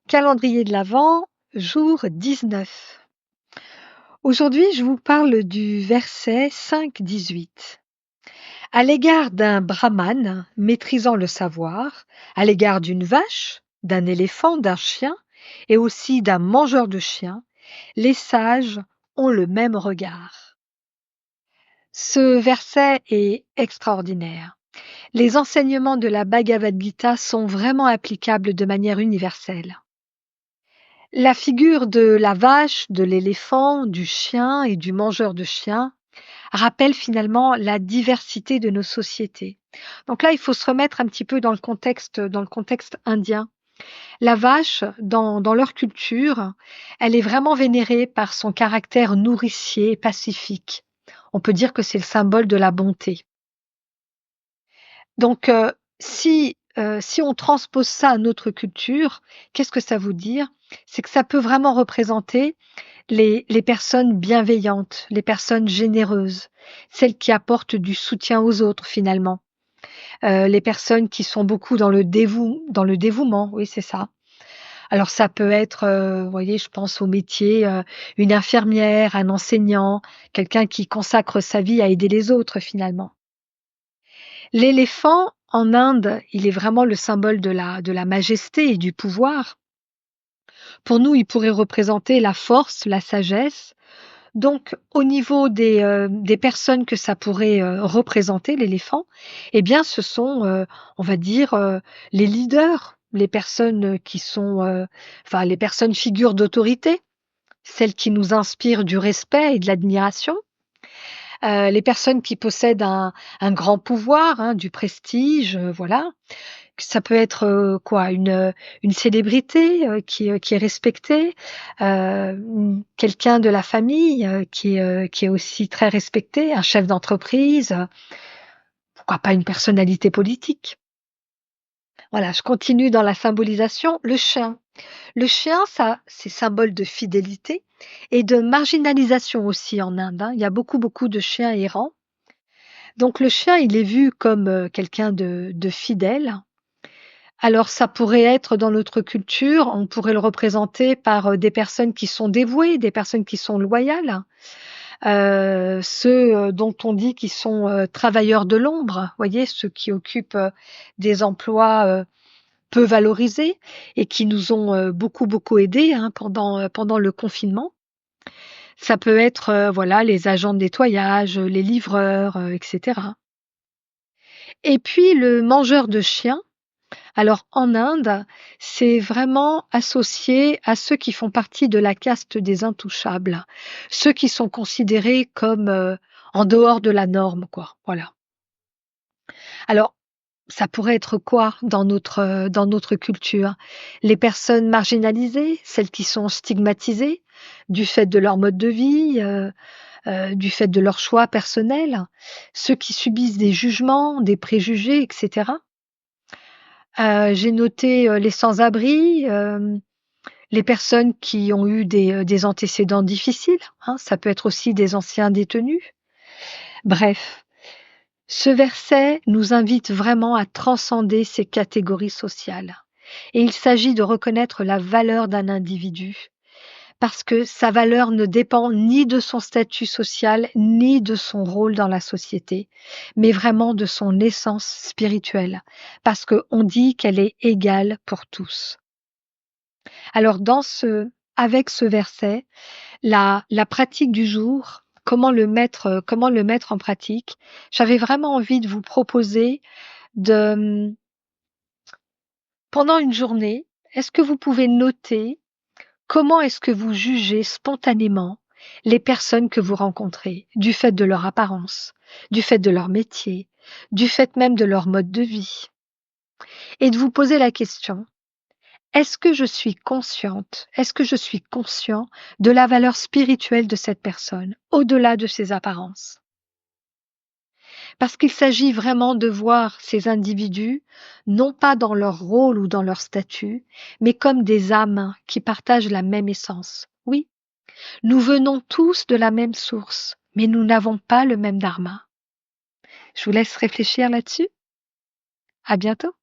Calendrier de l'Avent, jour 19. Aujourd'hui, je vous parle du verset 5-18. À l'égard d'un brahmane maîtrisant le savoir, à l'égard d'une vache, d'un éléphant, d'un chien et aussi d'un mangeur de chiens, les sages ont le même regard. Ce verset est extraordinaire. Les enseignements de la Bhagavad Gita sont vraiment applicables de manière universelle. La figure de la vache, de l'éléphant, du chien et du mangeur de chiens rappelle finalement la diversité de nos sociétés. Donc là, il faut se remettre un petit peu dans le contexte indien. La vache, dans leur culture, elle est vraiment vénérée par son caractère nourricier et pacifique. On peut dire que c'est le symbole de la bonté. Donc, si on transpose ça à notre culture, qu'est-ce que ça veut dire? C'est que ça peut vraiment représenter les personnes bienveillantes, les personnes généreuses, celles qui apportent du soutien aux autres finalement, les personnes qui sont beaucoup dans le dévouement, oui, c'est ça. Alors ça peut être, vous voyez, je pense au métier, une infirmière, un enseignant, quelqu'un qui consacre sa vie à aider les autres finalement. L'éléphant, en Inde, il est vraiment le symbole de la majesté et du pouvoir. Pour nous, il pourrait représenter la force, la sagesse. Donc au niveau des personnes que ça pourrait, représenter l'éléphant, eh bien ce sont, on va dire, les leaders, les personnes, qui sont, enfin les personnes figures d'autorité, celles qui nous inspirent du respect et de l'admiration. Les personnes qui possèdent un grand pouvoir, hein, du prestige, voilà. Ça peut être, quoi? Une célébrité, qui est respectée, quelqu'un de la famille, qui est aussi très respecté, un chef d'entreprise, pourquoi pas une personnalité politique. Voilà, je continue dans la symbolisation. Le chien. Le chien, ça, c'est symbole de fidélité et de marginalisation aussi en Inde, hein. Il y a beaucoup, beaucoup de chiens errants. Donc le chien, il est vu comme, quelqu'un de fidèle. Alors ça pourrait être dans notre culture, on pourrait le représenter par, des personnes qui sont dévouées, des personnes qui sont loyales, ceux, dont on dit qu'ils sont, travailleurs de l'ombre, voyez? Ceux qui occupent, des emplois, peu valorisés et qui nous ont, beaucoup, beaucoup aidés, hein, pendant le confinement. Ça peut être, voilà, les agents de nettoyage, les livreurs, et cetera. Et puis le mangeur de chiens. Alors en Inde, c'est vraiment associé à ceux qui font partie de la caste des intouchables, ceux qui sont considérés comme, en dehors de la norme, quoi, voilà. Alors, ça pourrait être quoi dans notre culture? Les personnes marginalisées, celles qui sont stigmatisées du fait de leur mode de vie, du fait de leurs choix personnels, ceux qui subissent des jugements, des préjugés et cetera. J'ai noté, les sans-abri, les personnes qui ont eu des antécédents difficiles, hein, ça peut être aussi des anciens détenus. Bref, ce verset nous invite vraiment à transcender ces catégories sociales et il s'agit de reconnaître la valeur d'un individu parce que sa valeur ne dépend ni de son statut social, ni de son rôle dans la société, mais vraiment de son essence spirituelle, parce qu'on dit qu'elle est égale pour tous. Alors avec ce verset, la pratique du jour, comment le mettre en pratique, j'avais vraiment envie de vous proposer de, pendant une journée, est-ce que vous pouvez noter comment est-ce que vous jugez spontanément les personnes que vous rencontrez, du fait de leur apparence, du fait de leur métier, du fait même de leur mode de vie? Et de vous poser la question, est-ce que je suis consciente, est-ce que je suis conscient de la valeur spirituelle de cette personne, au-delà de ses apparences? Parce qu'il s'agit vraiment de voir ces individus, non pas dans leur rôle ou dans leur statut, mais comme des âmes qui partagent la même essence. Oui, nous venons tous de la même source, mais nous n'avons pas le même dharma. Je vous laisse réfléchir là-dessus. À bientôt.